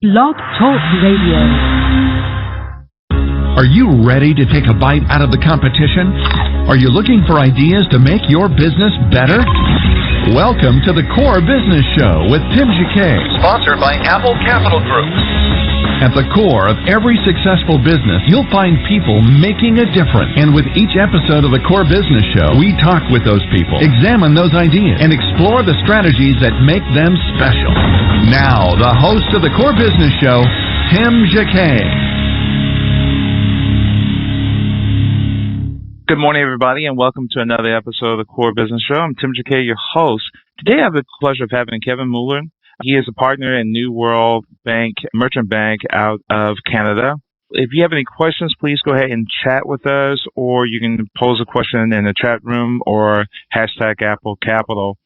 Blog Talk Radio. Are you ready to take a bite out of the competition? Are you looking for ideas to make your business better? Welcome to the Core Business Show with Tim Jacquet, sponsored by Apple Capital Group. At the core of every successful business, you'll find people making a difference. And with each episode of the Core Business Show, we talk with those people, examine those ideas, and explore the strategies that make them special. Now, the host of the Core Business Show, Tim Jacquet. Good morning, everybody, and welcome to another episode of the Core Business Show. I'm Tim Jacquet, your host. Today, I have the pleasure of having Kevin Muller. He is a partner in New World Bank, Merchant Bank out of Canada. If you have any questions, please go ahead and chat with us, or you can pose a question in the chat room or hashtag Apple Capital,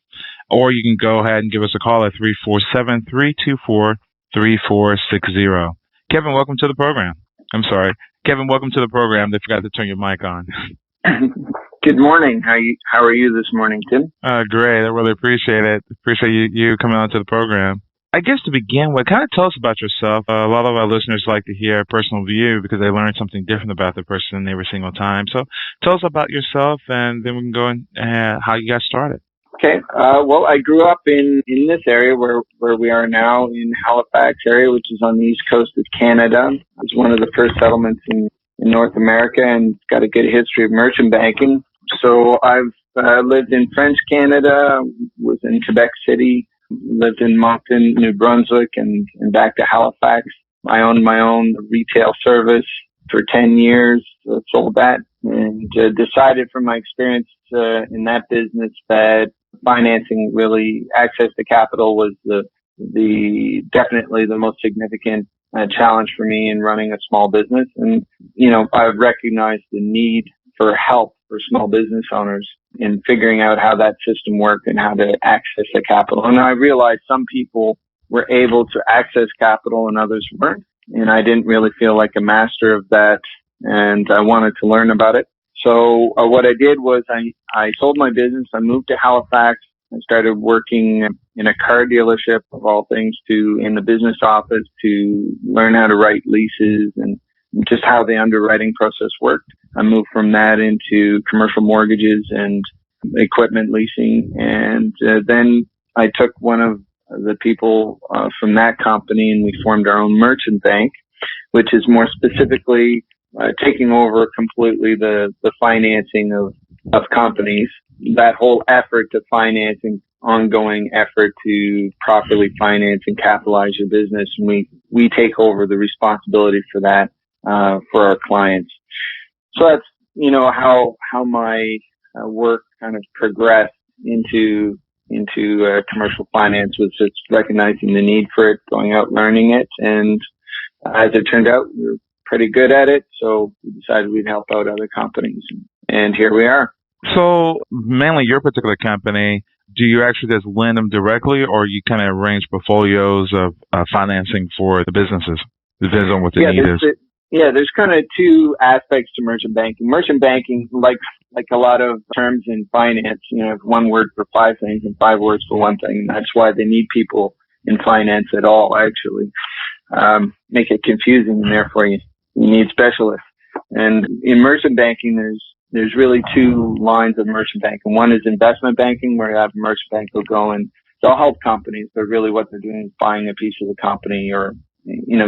or you can go ahead and give us a call at 347-324-3460. Kevin, welcome to the program. I'm sorry. Kevin, welcome to the program. They forgot to turn your mic on. Good morning. How are you this morning, Tim? Great. I really appreciate it. Appreciate you coming on to the program. I guess to begin with, kind of tell us about yourself. A lot of our listeners like to hear a personal view because they learn something different about the person every single time. So tell us about yourself, and then we can go in how you got started. Okay. Well, I grew up in this area where we are now in Halifax area, which is on the east coast of Canada. It was one of the first settlements in North America, and it's got a good history of merchant banking. So I've lived in French Canada, was in Quebec City, lived in Moncton, New Brunswick, and back to Halifax. I owned my own retail service for 10 years, sold that, and decided from my experience in that business that financing, really access to capital, was definitely the most significant challenge for me in running a small business. And, I've recognized the need for help for small business owners in figuring out how that system worked and how to access the capital. And I realized some people were able to access capital and others weren't. And I didn't really feel like a master of that, and I wanted to learn about it. So what I did was I sold my business. I moved to Halifax. I started working in a car dealership, of all things, in the business office to learn how to write leases and just how the underwriting process worked. I moved from that into commercial mortgages and equipment leasing. And then I took one of the people from that company, and we formed our own merchant bank, which is more specifically taking over completely the financing of companies. That whole effort to financing, ongoing effort to properly finance and capitalize your business. And we take over the responsibility for that, for our clients. So that's, how my work kind of progressed into commercial finance, was just recognizing the need for it, going out, learning it. And as it turned out, we were pretty good at it. So we decided we'd help out other companies. And here we are. So mainly your particular company, do you actually just lend them directly, or you kind of arrange portfolios of financing for the businesses? It depends on what the need is. There's kind of two aspects to merchant banking. Merchant banking, like a lot of terms in finance, one word for five things and five words for one thing. And that's why they need people in finance at all, actually. Make it confusing, and therefore you need specialists. And in merchant banking, there's really two lines of merchant banking. One is investment banking, where you have a merchant bank will go and they'll help companies, but really what they're doing is buying a piece of the company, or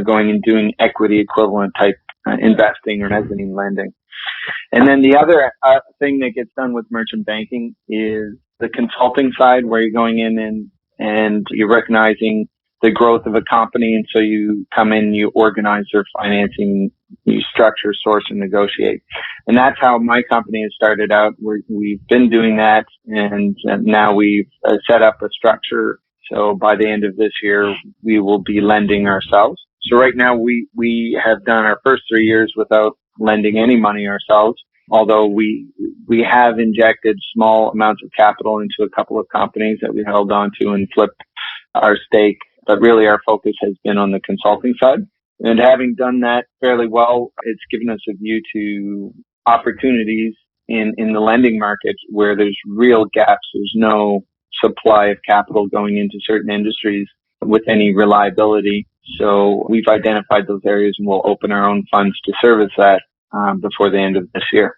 going and doing equity equivalent type investing or mezzanine lending. And then the other thing that gets done with merchant banking is the consulting side, where you're going in and you're recognizing the growth of a company. And so you come in, you organize their financing, you structure, source, and negotiate. And that's how my company has started out. We've been doing that, and now we've set up a structure. So by the end of this year, we will be lending ourselves. So right now, we have done our first 3 years without lending any money ourselves, although we have injected small amounts of capital into a couple of companies that we held on to and flipped our stake. But really, our focus has been on the consulting side. And having done that fairly well, it's given us a view to opportunities in the lending market where there's real gaps. There's no supply of capital going into certain industries with any reliability. So we've identified those areas and we'll open our own funds to service that before the end of this year.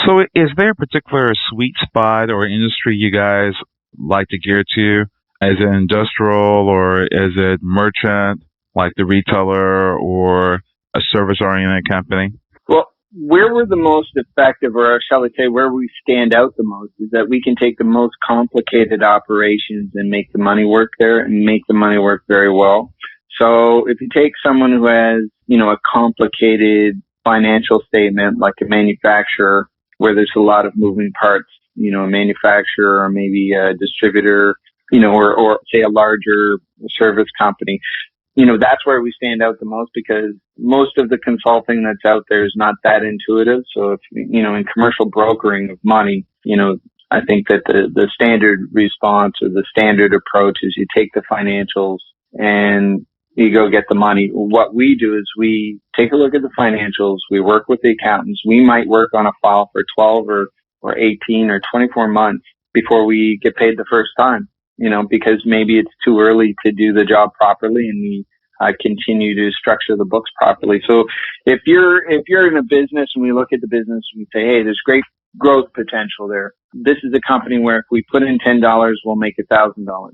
So is there a particular sweet spot or industry you guys like to gear to? Is it industrial or is it merchant, like the retailer, or a service-oriented company? Well, where we're the most effective, or shall we say where we stand out the most, is that we can take the most complicated operations and make the money work there and make the money work very well. So if you take someone who has, a complicated financial statement, like a manufacturer, where there's a lot of moving parts, a manufacturer or maybe a distributor, or say a larger service company, that's where we stand out the most, because most of the consulting that's out there is not that intuitive. So if, in commercial brokering of money, I think that the standard response or the standard approach is you take the financials and you go get the money. What we do is we take a look at the financials. We work with the accountants. We might work on a file for 12 or 18 or 24 months before we get paid the first time, because maybe it's too early to do the job properly and we continue to structure the books properly. So if you're in a business and we look at the business and we say, hey, there's great growth potential there. This is a company where if we put in $10, we'll make $1,000,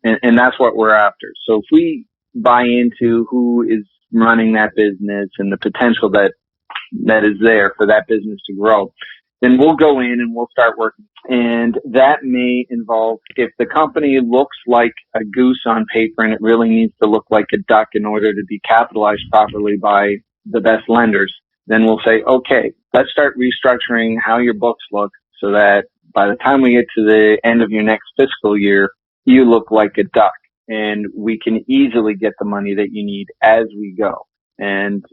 and that's what we're after. So if we buy into who is running that business and the potential that is there for that business to grow, then we'll go in and we'll start working. And that may involve, if the company looks like a goose on paper and it really needs to look like a duck in order to be capitalized properly by the best lenders, then we'll say, okay, let's start restructuring how your books look so that by the time we get to the end of your next fiscal year, you look like a duck. And we can easily get the money that you need as we go. And,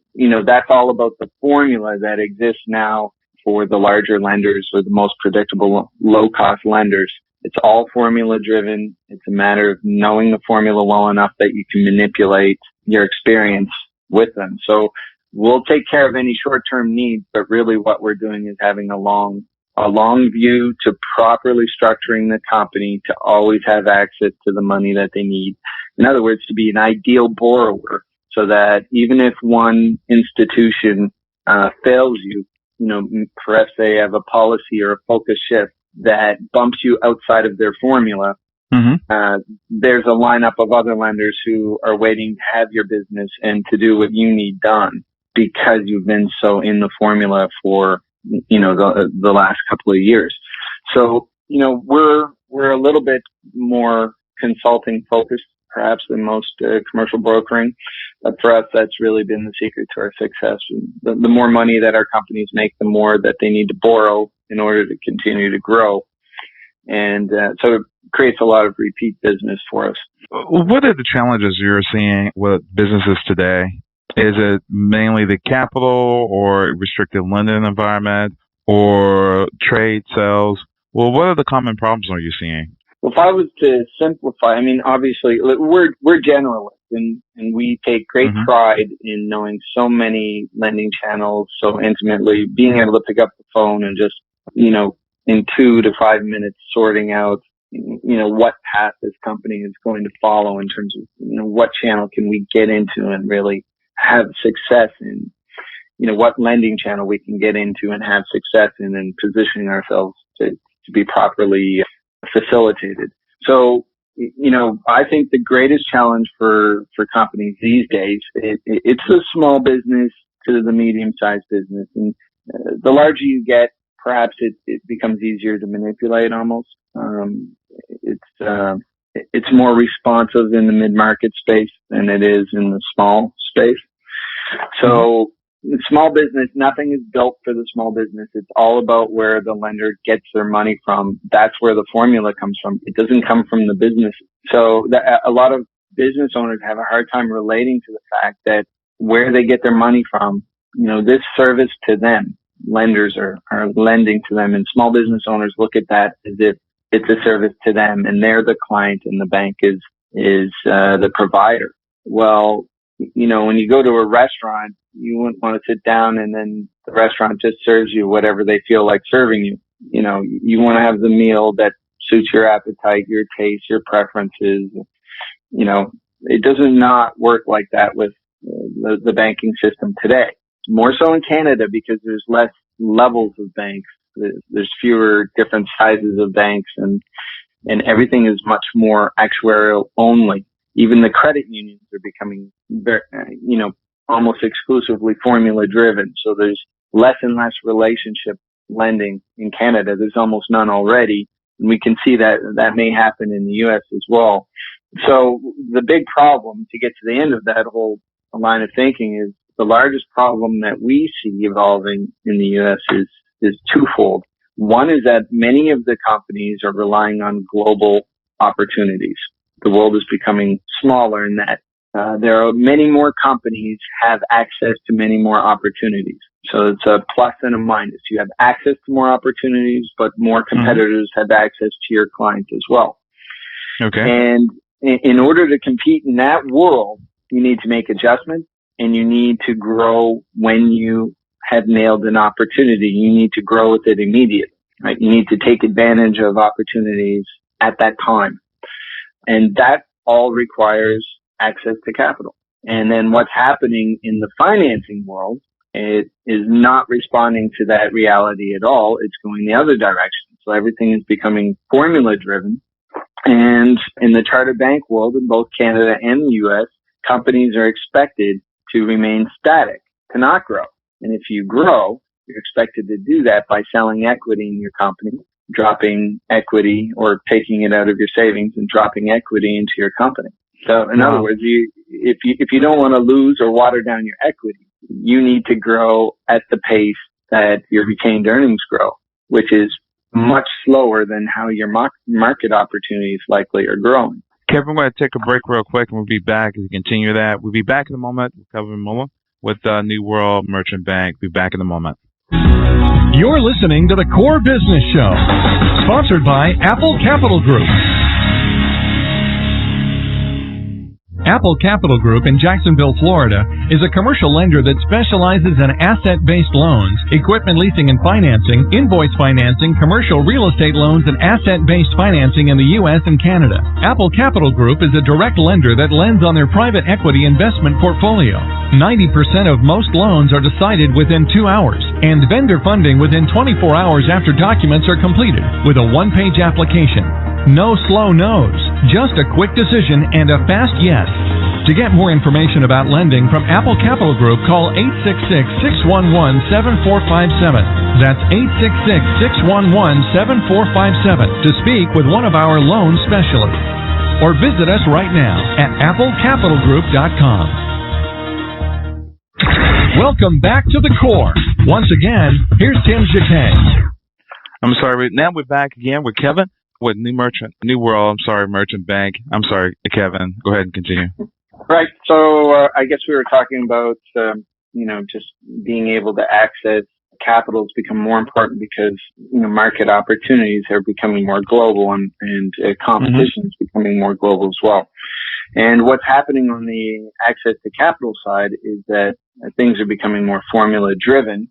that's all about the formula that exists now for the larger lenders or the most predictable low-cost lenders. It's all formula driven. It's a matter of knowing the formula well enough that you can manipulate your experience with them. So we'll take care of any short-term needs, but really what we're doing is having a long view to properly structuring the company to always have access to the money that they need. In other words, to be an ideal borrower, so that even if one institution fails you, perhaps they have a policy or a focus shift that bumps you outside of their formula. Mm-hmm. There's a lineup of other lenders who are waiting to have your business and to do what you need done because you've been so in the formula for the last couple of years. So, we're a little bit more consulting focused perhaps than most commercial brokering. But for us, that's really been the secret to our success. The more money that our companies make, the more that they need to borrow in order to continue to grow. And so it creates a lot of repeat business for us. What are the challenges you're seeing with businesses today? Is it mainly the capital or restricted lending environment or trade sales? Well, what are the common problems are you seeing? Well, if I was to simplify, obviously we're generalists and we take great mm-hmm. pride in knowing so many lending channels so intimately, being able to pick up the phone and just, in 2 to 5 minutes sorting out, what path this company is going to follow in terms of, what channel can we get into and really have success in, what lending channel we can get into and have success in and positioning ourselves to be properly facilitated. So, I think the greatest challenge for companies these days, it's the small business to the medium-sized business. And the larger you get, perhaps it becomes easier to manipulate almost. It's more responsive in the mid-market space than it is in the small space. So small business, nothing is built for the small business. It's all about where the lender gets their money from. That's where the formula comes from. It doesn't come from the business. So a lot of business owners have a hard time relating to the fact that where they get their money from, this service to them, lenders are lending to them, and small business owners look at that as if it's a service to them and they're the client and the bank is the provider. Well, when you go to a restaurant, you wouldn't want to sit down and then the restaurant just serves you whatever they feel like serving you. You want to have the meal that suits your appetite, your taste, your preferences. it doesn't not work like that with the banking system today. More so in Canada because there's less levels of banks. There's fewer different sizes of banks, and everything is much more actuarial only. Even the credit unions are becoming very, almost exclusively formula driven. So there's less and less relationship lending in Canada. There's almost none already. And we can see that may happen in the U.S. as well. So the big problem, to get to the end of that whole line of thinking, is the largest problem that we see evolving in the U.S. is twofold. One is that many of the companies are relying on global opportunities. The world is becoming smaller in that there are many more companies have access to many more opportunities. So it's a plus and a minus. You have access to more opportunities, but more competitors have access to your clients as well. Okay. And in order to compete in that world, you need to make adjustments, and you need to grow when you have nailed an opportunity. You need to grow with it immediately, right? You need to take advantage of opportunities at that time. And that all requires access to capital. And then what's happening in the financing world, it is not responding to that reality at all. It's going the other direction. So everything is becoming formula driven. And in the chartered bank world, in both Canada and the US, companies are expected to remain static, to not grow. And if you grow, you're expected to do that by selling equity in your company, dropping equity or taking it out of your savings and dropping equity into your company. So in other words, if you don't want to lose or water down your equity, you need to grow at the pace that your retained earnings grow, which is much slower than how your market opportunities likely are growing. Kevin, we're going to take a break real quick, and we'll be back as we continue that. We'll be back in a moment with Kevin Muller with New World Merchant Bank. We'll be back in a moment. You're listening to the Core Business Show, sponsored by Apple Capital Group. Apple Capital Group in Jacksonville, Florida, is a commercial lender that specializes in asset-based loans, equipment leasing and financing, invoice financing, commercial real estate loans, and asset-based financing in the U.S. and Canada. Apple Capital Group is a direct lender that lends on their private equity investment portfolio. 90% of most loans are decided within 2 hours, and vendor funding within 24 hours after documents are completed, with a one-page application. No slow no's, just a quick decision and a fast yes. To get more information about lending from Apple Capital Group, call 866-611-7457. That's 866-611-7457 to speak with one of our loan specialists. Or visit us right now at applecapitalgroup.com. Welcome back to the Core. Once again, here's Tim Jacquet. I'm sorry, now we're back again with Kevin with Merchant Bank. I'm sorry, Kevin. Go ahead and continue. Right. So I guess we were talking about, just being able to access capital has become more important because, market opportunities are becoming more global and competition is becoming more global as well. And what's happening on the access to capital side is that things are becoming more formula driven,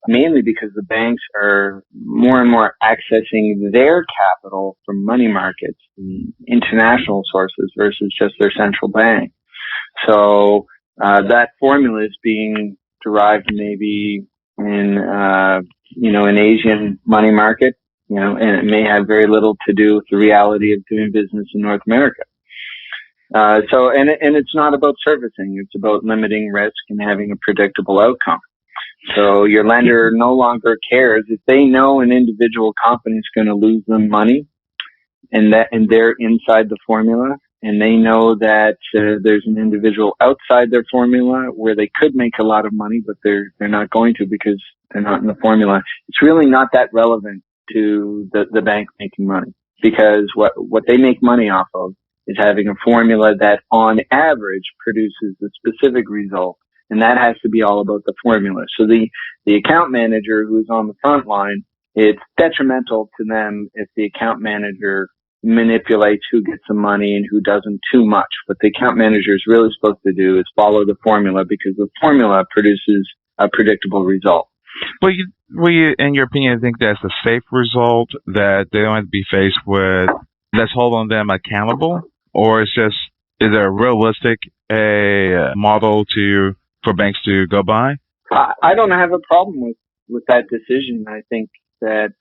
mainly because the banks are more and more accessing their capital from money markets, international sources versus just their central bank. So that formula is being derived maybe in an Asian money market, and it may have very little to do with the reality of doing business in North America. And it's not about servicing; it's about limiting risk and having a predictable outcome. So your lender no longer cares if they know an individual company is going to lose them money, and they're inside the formula, and they know that there's an individual outside their formula where they could make a lot of money, but they're not going to because they're not in the formula. It's really not that relevant to the bank making money, because what they make money off of is having a formula that on average produces a specific result. And that has to be all about the formula. So the account manager who's on the front line, it's detrimental to them if the account manager manipulates who gets the money and who doesn't too much. What the account manager is really supposed to do is follow the formula, because the formula produces a predictable result. Well, in your opinion, think that's a safe result, that they don't have to be faced with that's holding them accountable, or it's just Is there a realistic model for banks to go by? I don't have a problem with that decision. I think that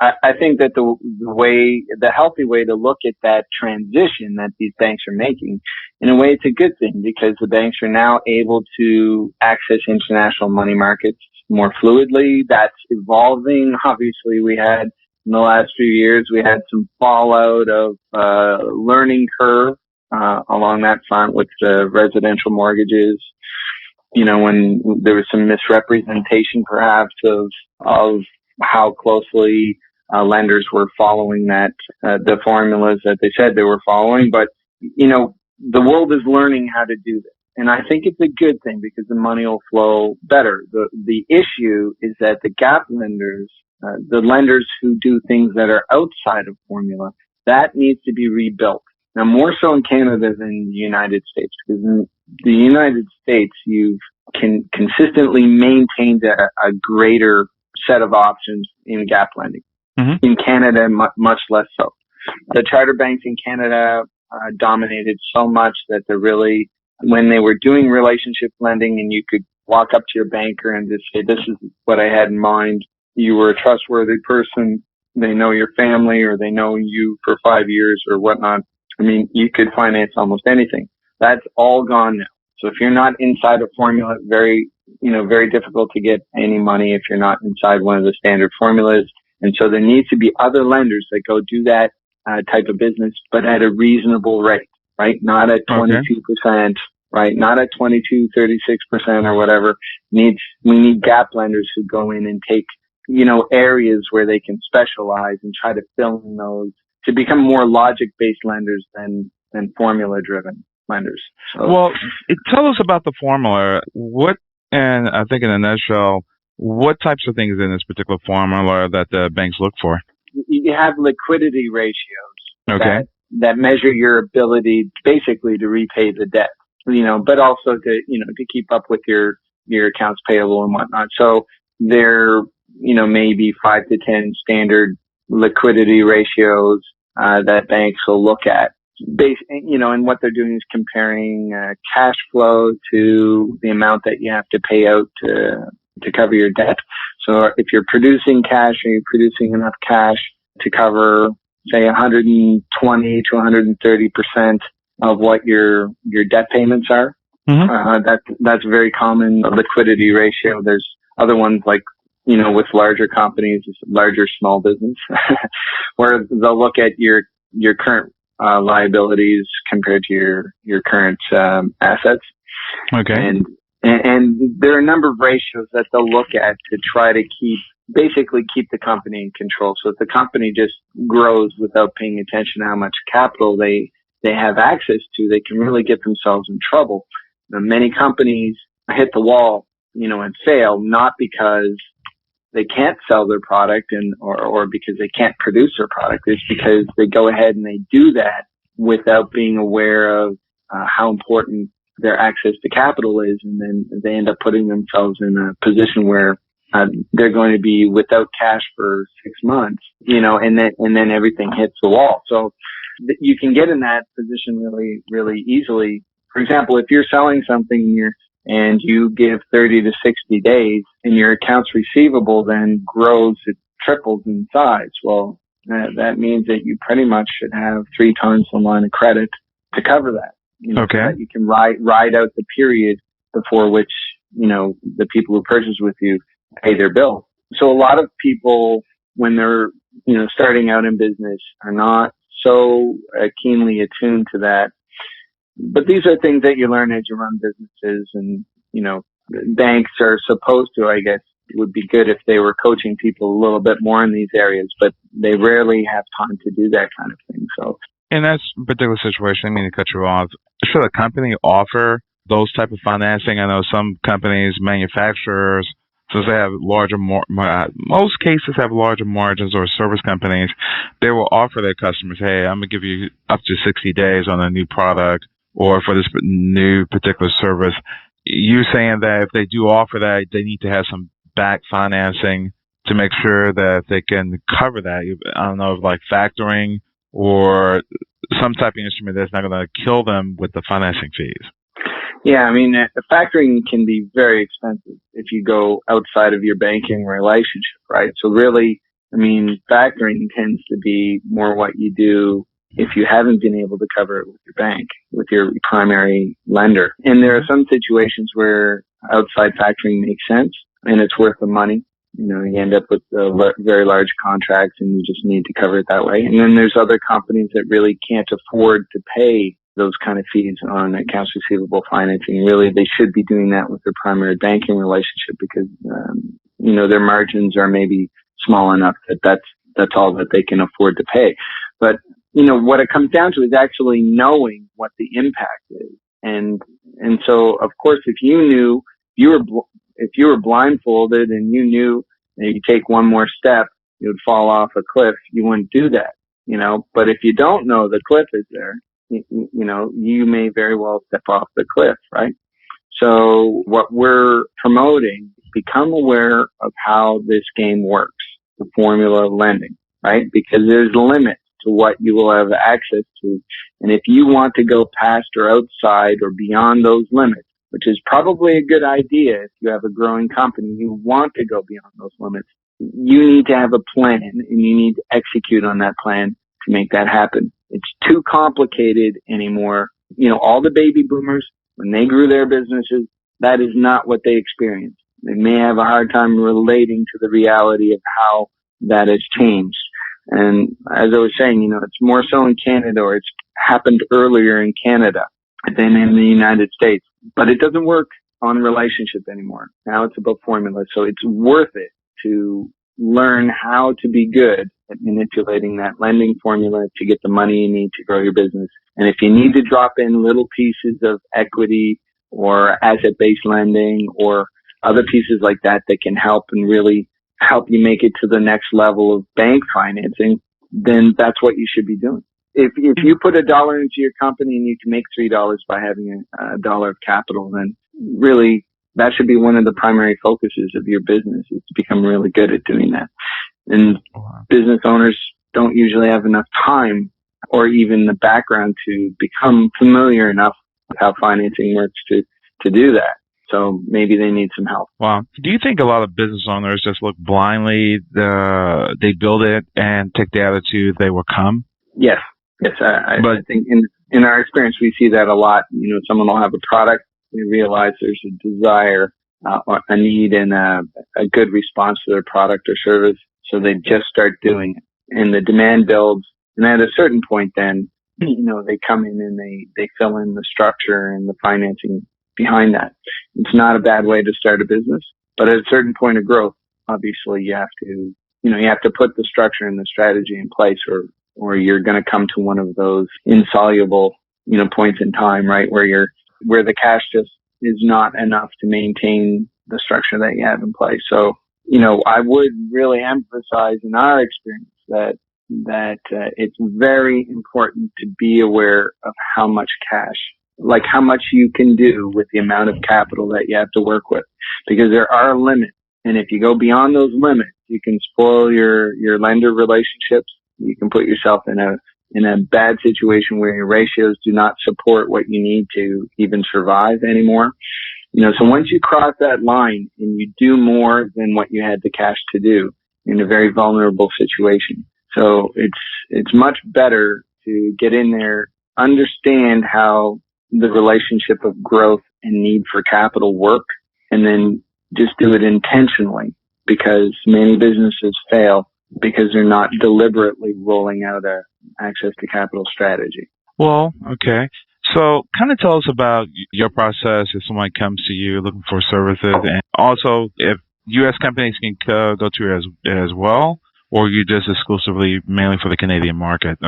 I think that the healthy way to look at that transition that these banks are making, in a way, it's a good thing because the banks are now able to access international money markets more fluidly. That's evolving. Obviously, in the last few years, we had some fallout of learning curve along that front with the residential mortgages. When there was some misrepresentation perhaps of how closely lenders were following the formulas that they said they were following. But, the world is learning how to do this. And I think it's a good thing because the money will flow better. The issue is that the gap lenders, the lenders who do things that are outside of formula, that needs to be rebuilt. Now, more so in Canada than the United States, because in the United States, you've consistently maintained a greater set of options in gap lending. Mm-hmm. In Canada, much less so. The charter banks in Canada dominated so much that they're really, when they were doing relationship lending and you could walk up to your banker and just say, this is what I had in mind. You were a trustworthy person. They know your family or they know you for 5 years or whatnot. I mean, you could finance almost anything. That's all gone now. So if you're not inside a formula, very difficult to get any money if you're not inside one of the standard formulas. And so there needs to be other lenders that go do that type of business, but at a reasonable rate, right? Not at 22%, right? Not at 22, 36% or whatever. We need gap lenders who go in and take, areas where they can specialize and try to fill in those to become more logic-based lenders than formula-driven lenders. So, well, tell us about the formula. And I think in a nutshell, what types of things in this particular formula that the banks look for? You have liquidity ratios that measure your ability basically to repay the debt, but also to keep up with your accounts payable and whatnot. So there, maybe 5 to 10 standard liquidity ratios that banks will look at. And what they're doing is comparing cash flow to the amount that you have to pay out to cover your debt. So if you're producing cash, are you producing enough cash to cover, say, 120 to 130% of what your debt payments are? Mm-hmm. That's a very common liquidity ratio. There's other ones like, with larger companies, larger small business, where they'll look at your current liabilities compared to your current assets. Okay. And there are a number of ratios that they'll look at to try to keep the company in control. So if the company just grows without paying attention to how much capital they have access to, they can really get themselves in trouble. Now, many companies hit the wall, and fail, not because they can't sell their product or because they can't produce their product. It's because they go ahead and they do that without being aware of how important their access to capital is, and then they end up putting themselves in a position where they're going to be without cash for 6 months, and then everything hits the wall. So you can get in that position really, really easily. For example, if you're selling something and you give 30 to 60 days and your accounts receivable then grows, it triples in size. Well, that means that you pretty much should have 3 times the line of credit to cover that. So that you can ride out the period before which, the people who purchase with you pay their bill. So a lot of people, when they're, starting out in business, are not so keenly attuned to that. But these are things that you learn as you run businesses, and, banks are supposed to, I guess, it would be good if they were coaching people a little bit more in these areas, but they rarely have time to do that kind of thing. So in that particular situation, I mean to cut you off, should a company offer those type of financing? I know some companies, manufacturers, since they have most cases have larger margins, or service companies, they will offer their customers, hey, I'm going to give you up to 60 days on a new product or for this new particular service. You're saying that if they do offer that, they need to have some back financing to make sure that they can cover that. I don't know, like factoring or some type of instrument that's not going to kill them with the financing fees. Yeah, I mean, factoring can be very expensive if you go outside of your banking relationship, right? So really, I mean, factoring tends to be more what you do if you haven't been able to cover it with your bank, with your primary lender. And there are some situations where outside factoring makes sense and it's worth the money. You know, you end up with very large contracts and you just need to cover it that way. And then there's other companies that really can't afford to pay those kind of fees on accounts receivable financing. Really, they should be doing that with their primary banking relationship because, you know, their margins are maybe small enough that that's all that they can afford to pay. But, you know, what it comes down to is actually knowing what the impact is. And so, of course, if you were blindfolded and you knew that you take one more step, you would fall off a cliff, you wouldn't do that, you know. But if you don't know the cliff is there, you know, you may very well step off the cliff, right? So what we're promoting, become aware of how this game works, the formula of lending, right? Because there's limits to what you will have access to. And if you want to go past or outside or beyond those limits, which is probably a good idea if you have a growing company, you want to go beyond those limits, you need to have a plan and you need to execute on that plan to make that happen. It's too complicated anymore. You know, all the baby boomers, when they grew their businesses, that is not what they experienced. They may have a hard time relating to the reality of how that has changed. And as I was saying, you know, it's more so in Canada, or it's happened earlier in Canada than in the United States. But it doesn't work on relationship anymore. Now it's about formula. So it's worth it to learn how to be good at manipulating that lending formula to get the money you need to grow your business. And if you need to drop in little pieces of equity or asset-based lending or other pieces like that that can help and really help you make it to the next level of bank financing, then that's what you should be doing. If you put $1 into your company and you can make $3 by having a dollar of capital, then really that should be one of the primary focuses of your business, is to become really good at doing that. And business owners don't usually have enough time or even the background to become familiar enough with how financing works to do that. So maybe they need some help. Wow. Do you think a lot of business owners just look blindly, they build it and take the attitude they will come? Yes. I think in our experience, we see that a lot. You know, someone will have a product, they realize there's a desire, a need, and a good response to their product or service. So they just start doing it, and the demand builds. And at a certain point, then, you know, they come in and they fill in the structure and the financing behind that. It's not a bad way to start a business, but at a certain point of growth, obviously you have to put the structure and the strategy in place, or you're going to come to one of those insoluble, you know, points in time, right? Where the cash just is not enough to maintain the structure that you have in place. So, you know, I would really emphasize in our experience that it's very important to be aware of how much cash, like how much you can do with the amount of capital that you have to work with, because there are limits. And if you go beyond those limits, you can spoil your lender relationships. You can put yourself in a bad situation where your ratios do not support what you need to even survive anymore. You know, so once you cross that line and you do more than what you had the cash to do, you're in a very vulnerable situation. So it's much better to get in there, understand how the relationship of growth and need for capital work, and then just do it intentionally, because many businesses fail because they're not deliberately rolling out a access to capital strategy. Well, okay. So kind of tell us about your process if someone comes to you looking for services, and also if U.S. companies can go to you as well, or you just exclusively mainly for the Canadian market?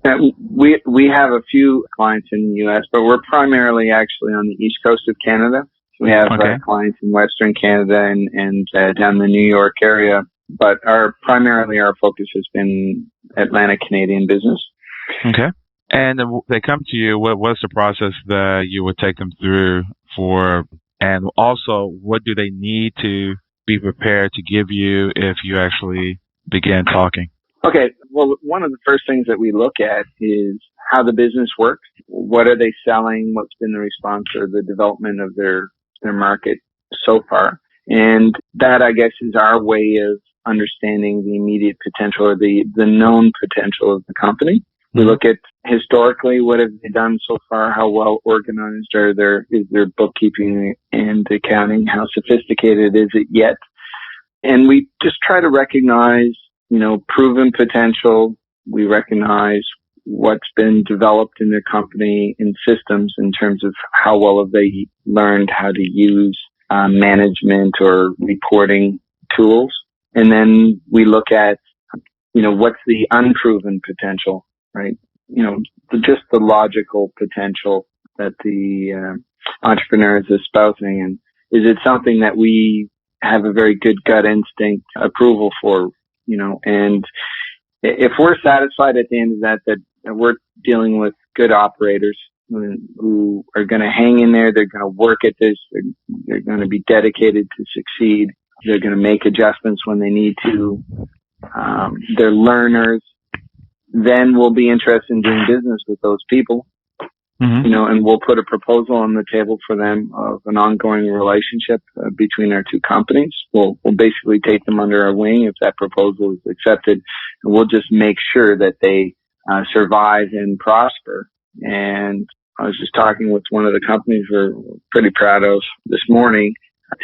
We have a few clients in the U.S., but we're primarily actually on the east coast of Canada. We have clients in Western Canada and down the New York area, but primarily our focus has been Atlantic Canadian business. Okay. And they come to you, what's the process that you would take them through for, and also what do they need to be prepared to give you if you actually begin talking? Okay. Well, one of the first things that we look at is how the business works. What are they selling? What's been the response or the development of their market so far? And that, I guess, is our way of understanding the immediate potential or the known potential of the company. We look at historically, what have they done so far? How well organized is their bookkeeping and accounting? How sophisticated is it yet? And we just try to recognize, proven potential. We recognize what's been developed in their company in systems in terms of how well have they learned how to use management or reporting tools. And then we look at, what's the unproven potential, right? Just the logical potential that the entrepreneur is espousing. And is it something that we have a very good gut instinct approval for, and if we're satisfied at the end of that we're dealing with good operators who are going to hang in there, they're going to work at this, they're going to be dedicated to succeed, they're going to make adjustments when they need to, they're learners, then we'll be interested in doing business with those people. And we'll put a proposal on the table for them of an ongoing relationship between our two companies. We'll basically take them under our wing if that proposal is accepted, and we'll just make sure that they survive and prosper. And I was just talking with one of the companies we're pretty proud of this morning.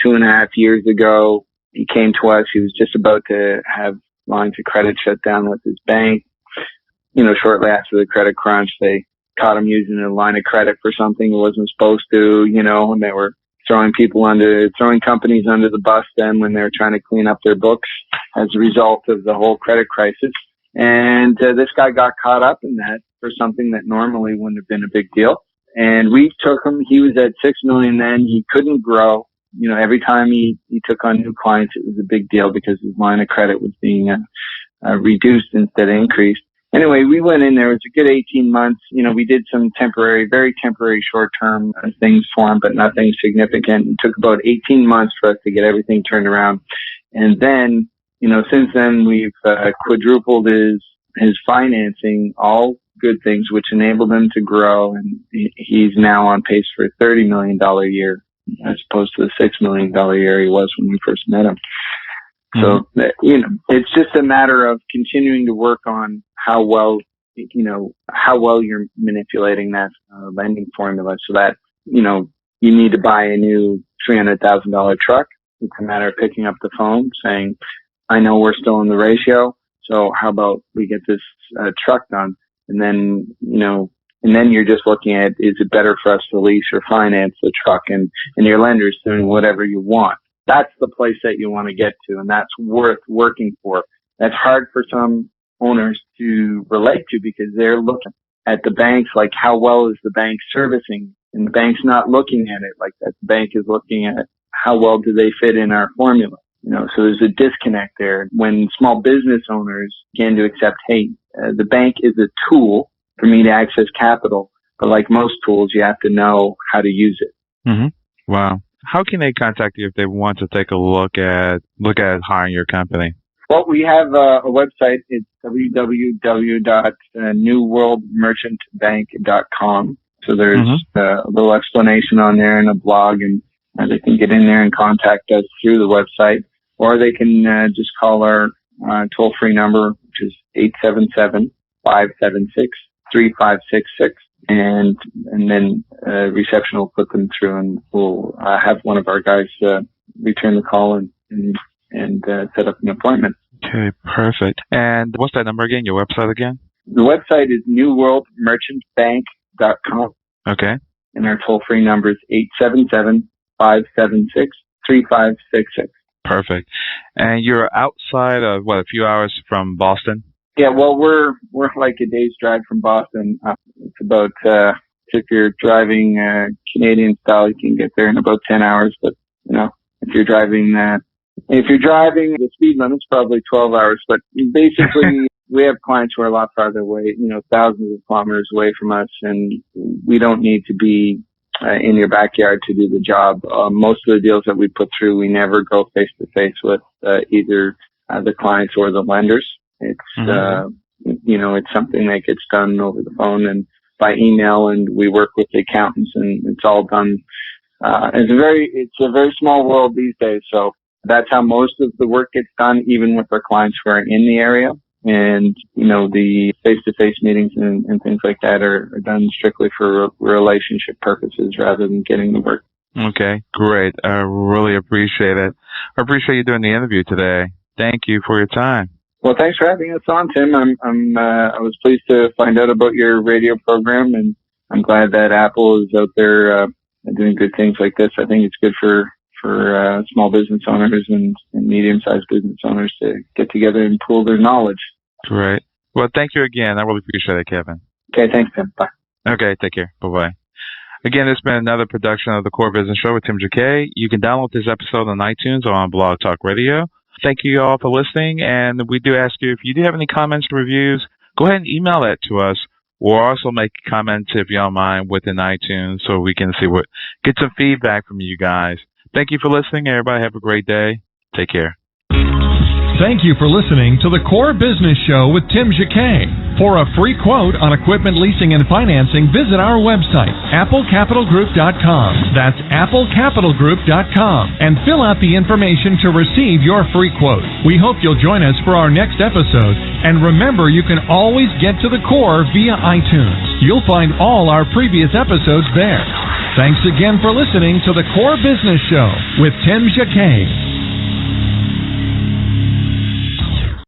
2.5 years ago, he came to us. He was just about to have lines of credit shut down with his bank. Shortly after the credit crunch, they caught him using a line of credit for something he wasn't supposed to, and they were throwing companies under the bus then when they were trying to clean up their books as a result of the whole credit crisis. And this guy got caught up in that for something that normally wouldn't have been a big deal. And we took him. He was at $6 million then. He couldn't grow. Every time he took on new clients, it was a big deal because his line of credit was being reduced instead of increased. Anyway, we went in there. It was a good 18 months. We did some very temporary short-term things for him, but nothing significant. It took about 18 months for us to get everything turned around. And then, since then we've quadrupled his financing, all good things, which enabled him to grow. And he's now on pace for a $30 million a year as opposed to the $6 million a year he was when we first met him. So, it's just a matter of continuing to work on how well you're manipulating that lending formula so that, you need to buy a new $300,000 truck. It's a matter of picking up the phone saying, I know we're still in the ratio, so how about we get this truck done? And then, you're just looking at, is it better for us to lease or finance the truck? And your lender's doing whatever you want. That's the place that you want to get to, and that's worth working for. That's hard for some owners to relate to because they're looking at the banks like how well is the bank servicing, and the bank's not looking at it like that. The bank is looking at how well do they fit in our formula. So there's a disconnect there. When small business owners begin to accept, hey, the bank is a tool for me to access capital, but like most tools, you have to know how to use it. Wow. How can they contact you if they want to take a look at hiring your company? Well, we have a website. It's www.newworldmerchantbank.com. So there's a little explanation on there and a blog, and they can get in there and contact us through the website, or they can just call our toll-free number, which is 877-576-3566. And then reception will put them through, and we'll have one of our guys return the call and set up an appointment. Okay, perfect. And what's that number again? Your website again? The website is newworldmerchantbank.com. Okay. And our toll-free number is 877-576-3566. Perfect. And you're outside of, a few hours from Boston? Yeah, well, we're like a day's drive from Boston. It's about, if you're driving Canadian style, you can get there in about 10 hours. But, if you're driving the speed limit's probably 12 hours. But basically, we have clients who are a lot farther away, thousands of kilometers away from us, and we don't need to be in your backyard to do the job. Most of the deals that we put through, we never go face to face with either the clients or the lenders. It's, it's something that gets done over the phone and by email, and we work with the accountants, and it's all done. It's a very small world these days. So that's how most of the work gets done, even with our clients who are in the area. And, the face-to-face meetings and things like that are done strictly for relationship purposes rather than getting the work. Okay, great. I really appreciate it. I appreciate you doing the interview today. Thank you for your time. Well, thanks for having us on, Tim. I was pleased to find out about your radio program, and I'm glad that Apple is out there doing good things like this. I think it's good for small business owners and medium-sized business owners to get together and pool their knowledge. Great. Well, thank you again. I really appreciate it, Kevin. Okay, thanks, Tim. Bye. Okay, take care. Bye-bye. Again, this has been another production of The Core Business Show with Tim Jacquet. You can download this episode on iTunes or on Blog Talk Radio. Thank you all for listening, and we do ask you, if you do have any comments or reviews, go ahead and email that to us, or also make comments, if you don't mind, within iTunes so we can get some feedback from you guys. Thank you for listening. Everybody have a great day. Take care. Thank you for listening to The Core Business Show with Tim Jacquet. For a free quote on equipment leasing and financing, visit our website, applecapitalgroup.com. That's applecapitalgroup.com. And fill out the information to receive your free quote. We hope you'll join us for our next episode. And remember, you can always get to The Core via iTunes. You'll find all our previous episodes there. Thanks again for listening to The Core Business Show with Tim Jacquet.